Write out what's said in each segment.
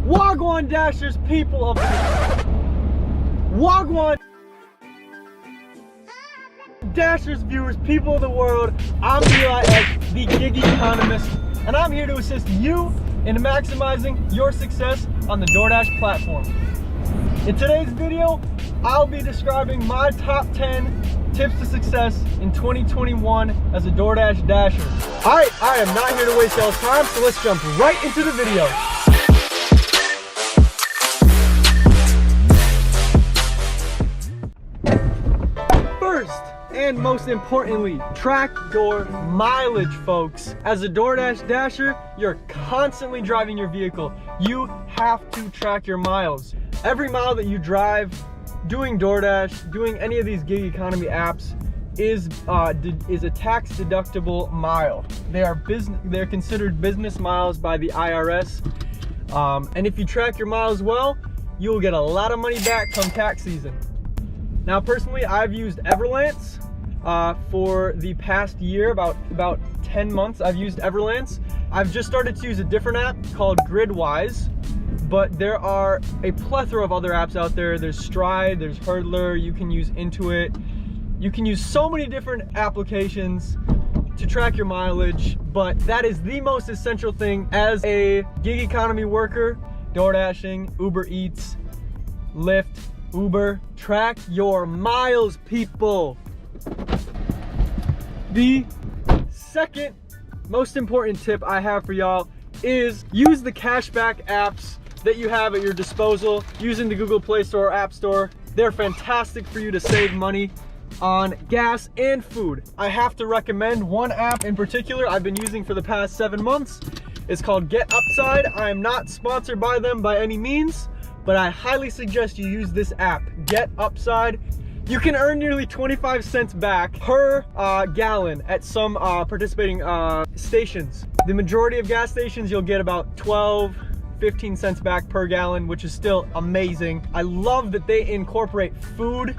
Wagwan Dashers, people of Wagwan Dashers viewers, people of the world. I'm Esch, the gig economist, and I'm here to assist you in maximizing your success on the DoorDash platform. In today's video, I'll be describing my top 10 tips to success in 2021 as a DoorDash Dasher. I am not here to waste y'all's time, so let's jump right into the video. First, and most importantly, track your mileage, folks. As a DoorDash Dasher, you're constantly driving your vehicle. You have to track your miles. Every mile that you drive doing DoorDash, doing any of these gig economy apps is a tax deductible mile. They're considered business miles by the IRS. And if you track your miles well, you'll get a lot of money back come tax season. Now, personally, I've used Everlance for the past year, about 10 months. I've used Everlance. I've just started to use a different app called Gridwise, but there are a plethora of other apps out there. There's Stride, there's Hurdler, you can use Intuit. You can use so many different applications to track your mileage, but that is the most essential thing as a gig economy worker, DoorDashing, Uber Eats, Lyft, Uber. Track your miles, people. The second most important tip I have for y'all is use the cashback apps that you have at your disposal using the Google Play Store or App Store. They're fantastic for you to save money on gas and food. I have to recommend one app in particular I've been using for the past 7 months. It's called Get Upside. I am not sponsored by them by any means, but I highly suggest you use this app, Get Upside. You can earn nearly 25 cents back per gallon at some participating stations. The majority of gas stations, you'll get about 15 cents back per gallon, which is still amazing. I love that they incorporate food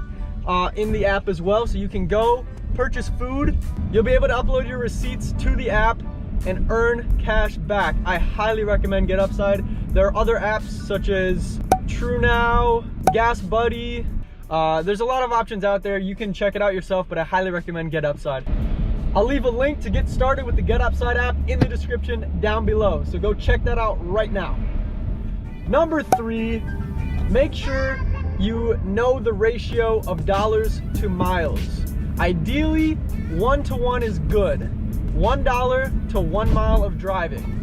in the app as well, so you can go purchase food. You'll be able to upload your receipts to the app and earn cash back. I highly recommend Get Upside. There are other apps such as Thru Now, Gas Buddy. There's a lot of options out there. You can check it out yourself, but I highly recommend Get Upside. I'll leave a link to get started with the Get Upside app in the description down below, so go check that out right now. Number 3, make sure you know the ratio of dollars to miles. Ideally, 1-to-1 is good. $1 to 1 mile of driving.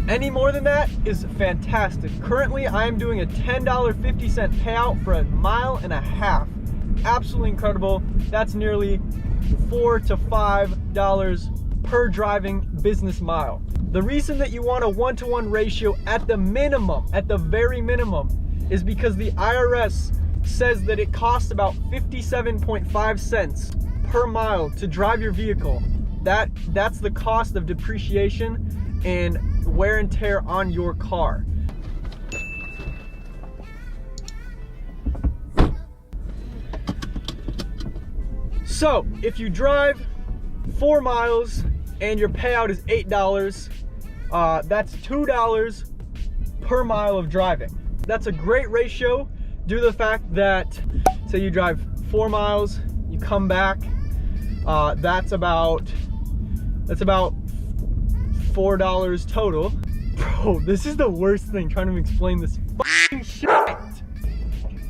Any more than that is fantastic. Currently, I am doing a $10.50 payout for 1.5 miles. Absolutely incredible. That's nearly $4 to $5 per driving business mile. The reason that you want a 1-to-1 ratio at the minimum, at the very minimum, is because the IRS says that it costs about 57.5 cents per mile to drive your vehicle. That's the cost of depreciation and wear and tear on your car. So if you drive 4 miles and your payout is $8, that's $2 per mile of driving. That's a great ratio due to the fact that, say you drive 4 miles, you come back, that's about $4 total. Bro, this is the worst thing, trying to explain this fucking shit.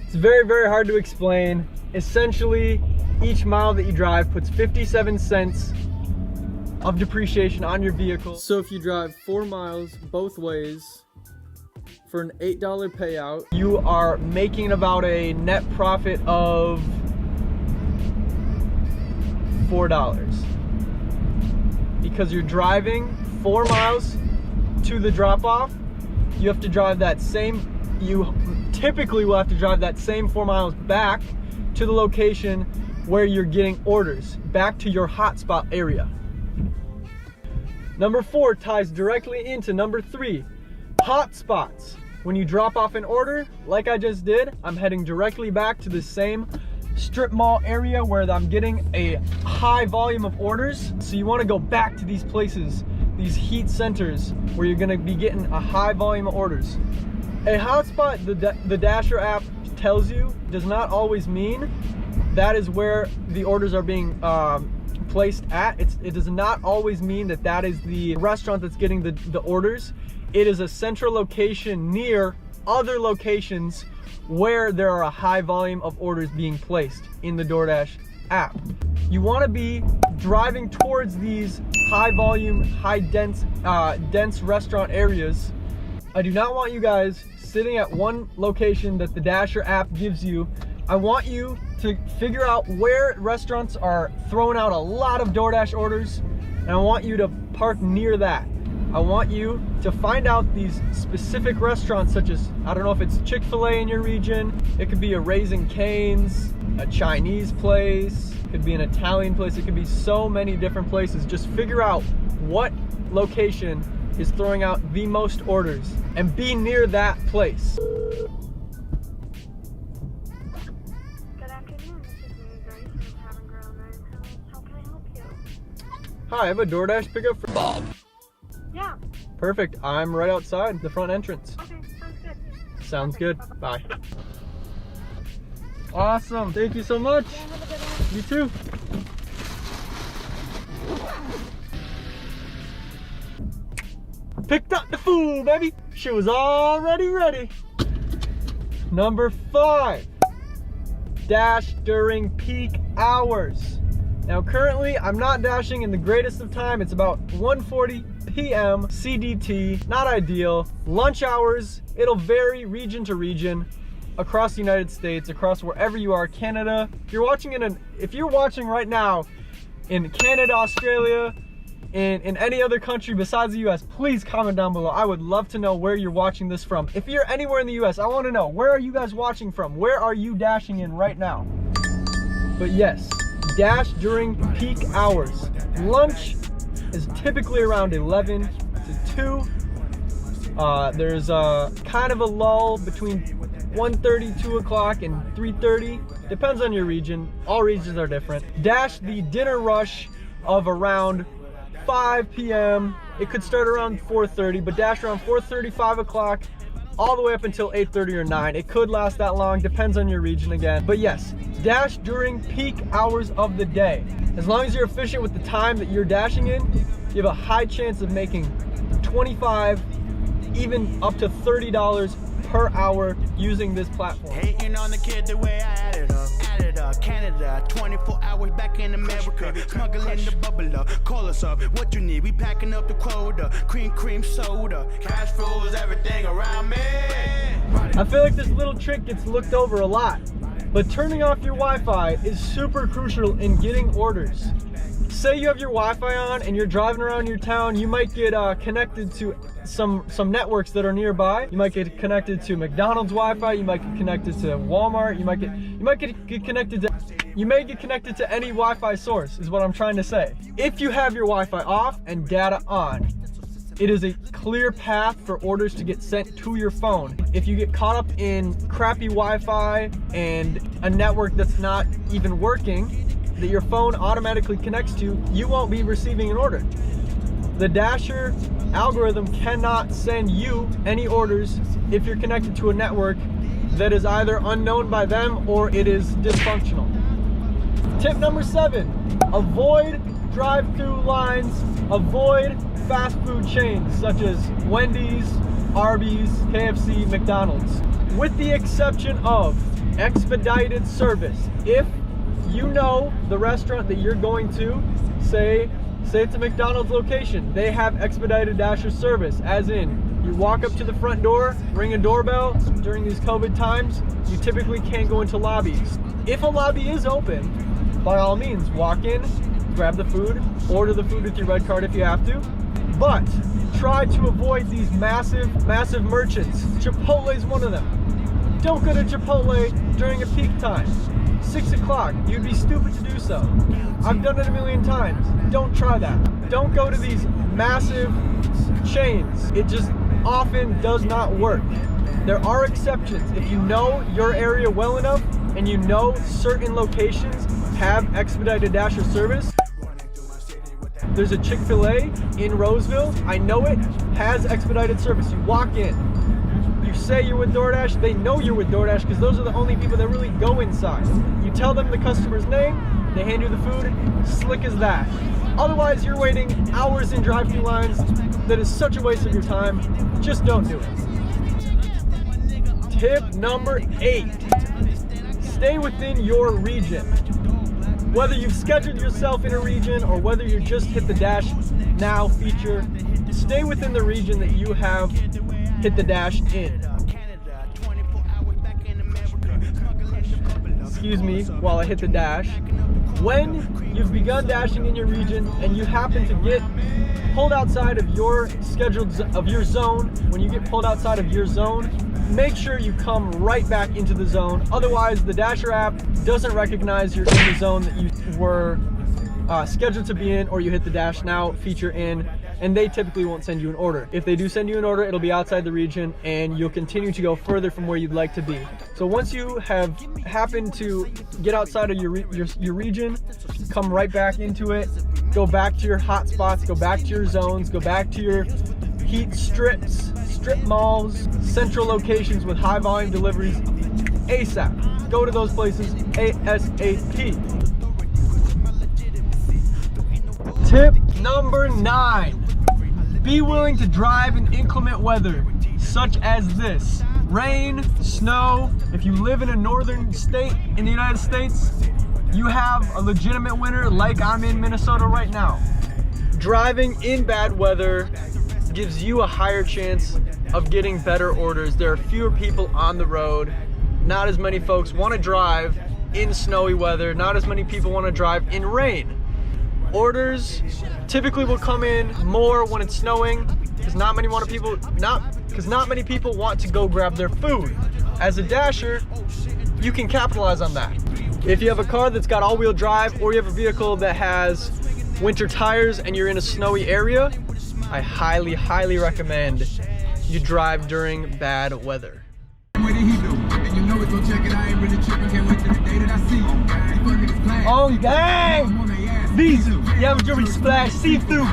It's very, very hard to explain. Essentially, each mile that you drive puts 57 cents of depreciation on your vehicle. So if you drive 4 miles both ways for an $8 payout, you are making about a net profit of $4. Because you're driving 4 miles to the drop-off, you have to drive that same, you typically will have to drive that same 4 miles back to the location where you're getting orders, back to your hotspot area. Number 4 ties directly into number 3, hotspots. When you drop off an order, like I just did, I'm heading directly back to the same strip mall area where I'm getting a high volume of orders. So you want to go back to these places, these heat centers where you're going to be getting a high volume of orders. A hotspot, the Dasher app tells you, does not always mean that is where the orders are being placed at. It does not always mean that that is the restaurant that's getting the orders. It is a central location near other locations where there are a high volume of orders being placed in the DoorDash app. You want to be driving towards these high volume, high dense restaurant areas. I do not want you guys sitting at one location that the Dasher app gives you. I want you to figure out where restaurants are throwing out a lot of DoorDash orders, and I want you to park near that. I want you to find out these specific restaurants, such as, I don't know if it's Chick-fil-A in your region, it could be a Raising Cane's, a Chinese place, it could be an Italian place, it could be so many different places. Just figure out what location is throwing out the most orders and be near that place. Good afternoon, this is Mary Grace from Tavern Grill and House. How can I help you? Hi, I have a DoorDash pickup for Bob. Yeah. Perfect, I'm right outside the front entrance. Okay, sounds good. Sounds good, bye. Awesome, thank you so much. Yeah, have a good one. You too. Picked up the food, baby. She was already ready. Number 5, dash during peak hours. Now currently I'm not dashing in the greatest of time. It's about 1:40 p.m. CDT, not ideal. Lunch hours, it'll vary region to region across the United States, across wherever you are, Canada. If you're watching right now in Canada, Australia, in any other country besides the US, please comment down below. I would love to know where you're watching this from. If you're anywhere in the US, I want to know, where are you guys watching from? Where are you dashing in right now? But yes, dash during peak hours. Lunch is typically around 11 to 2. There's kind of a lull between 1:30, 2 o'clock, and 3:30. Depends on your region. All regions are different. Dash the dinner rush of around 5 p.m. It could start around 4:30, but dash around 4:30, 5 o'clock, all the way up until 8:30 or 9. It could last that long, depends on your region again. But yes, dash during peak hours of the day. As long as you're efficient with the time that you're dashing in, you have a high chance of making $25, even up to $30 per hour using this platform. Hating on the kid the way I added up, Canada, 24 hours back in America, smuggling the bubble up, call us up, what you need, we packing up the quota, cream soda, cash flows everything around me. I feel like this little trick gets looked over a lot, but turning off your Wi-Fi is super crucial in getting orders. Say you have your Wi-Fi on and you're driving around your town, you might get connected to some networks that are nearby. You might get connected to McDonald's Wi-Fi, you might get connected to Walmart, you may get connected to any Wi-Fi source, is what I'm trying to say. If you have your Wi-Fi off and data on, it is a clear path for orders to get sent to your phone. If you get caught up in crappy Wi-Fi and a network that's not even working, that your phone automatically connects to, you won't be receiving an order. The Dasher algorithm cannot send you any orders if you're connected to a network that is either unknown by them or it is dysfunctional. Tip number 7, avoid drive-through lines, avoid fast food chains such as Wendy's, Arby's, KFC, McDonald's, with the exception of expedited service. If you know the restaurant that you're going to, say it's a McDonald's location, they have expedited Dasher service, as in you walk up to the front door, ring a doorbell. During these COVID times, you typically can't go into lobbies. If a lobby is open, by all means, walk in, grab the food, order the food with your red card if you have to, but try to avoid these massive merchants. Chipotle is one of them. Don't go to Chipotle during a peak time. 6 o'clock, you'd be stupid to do so. I've done it a million times. Don't try that. Don't go to these massive chains. It just often does not work. There are exceptions. If you know your area well enough and you know certain locations have expedited Dasher service. There's a Chick-fil-A in Roseville, I know it has expedited service. You walk in, you say you're with DoorDash, they know you're with DoorDash because those are the only people that really go inside. You tell them the customer's name, they hand you the food, slick as that. Otherwise, you're waiting hours in drive-thru lines. That is such a waste of your time. Just don't do it. Tip number 8, stay within your region. Whether you've scheduled yourself in a region or whether you just hit the Dash Now feature, stay within the region that you have hit the Dash in. Excuse me while I hit the Dash. When you've begun dashing in your region and you happen to get pulled outside of your zone, when you get pulled outside of your zone, make sure you come right back into the zone. Otherwise, the Dasher app doesn't recognize you're in the zone that you were scheduled to be in, or you hit the Dash Now feature in, and they typically won't send you an order. If they do send you an order, it'll be outside the region and you'll continue to go further from where you'd like to be. So once you have happened to get outside of your region, come right back into it, go back to your hotspots, go back to your zones, go back to your heat strips, strip malls, central locations with high volume deliveries ASAP. Go to those places ASAP. Tip number 9, be willing to drive in inclement weather, such as this. Rain, snow. If you live in a northern state in the United States, you have a legitimate winter like I'm in Minnesota right now. Driving in bad weather gives you a higher chance of getting better orders. There are fewer people on the road. Not as many folks want to drive in snowy weather. Not as many people want to drive in rain. Orders typically will come in more when it's snowing because not many people want to go grab their food. As a Dasher, you can capitalize on that. If you have a car that's got all-wheel drive, or you have a vehicle that has winter tires and you're in a snowy area, I highly, highly recommend you drive during bad weather. Oh, gang! Diesel, Yama Jewelry Splash, see-through.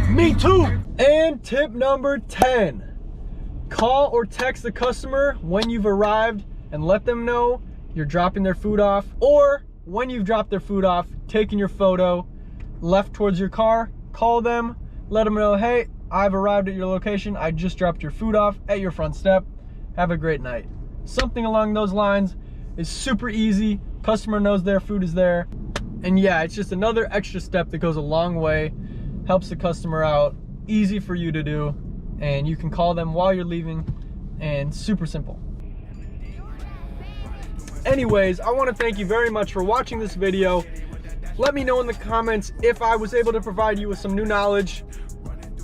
Me too! And tip number 10, call or text the customer when you've arrived and let them know you're dropping their food off, or when you've dropped their food off, taking your photo, left towards your car, call them, let them know, hey, I've arrived at your location, I just dropped your food off at your front step, have a great night. Something along those lines is super easy, customer knows their food is there, and yeah, it's just another extra step that goes a long way, helps the customer out, easy for you to do, and you can call them while you're leaving, and super simple. Anyways, I want to thank you very much for watching this video. Let me know in the comments if I was able to provide you with some new knowledge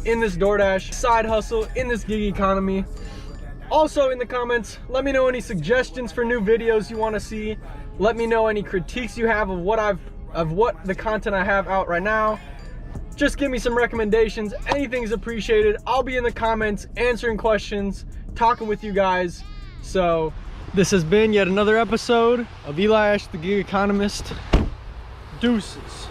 in this DoorDash side hustle, in this gig economy. Also in the comments, let me know any suggestions for new videos you want to see. Let me know any critiques you have of what the content I have out right now. Just give me some recommendations. Anything's appreciated. I'll be in the comments answering questions, talking with you guys. So this has been yet another episode of Eli Esch, the Gig Economist. Deuces.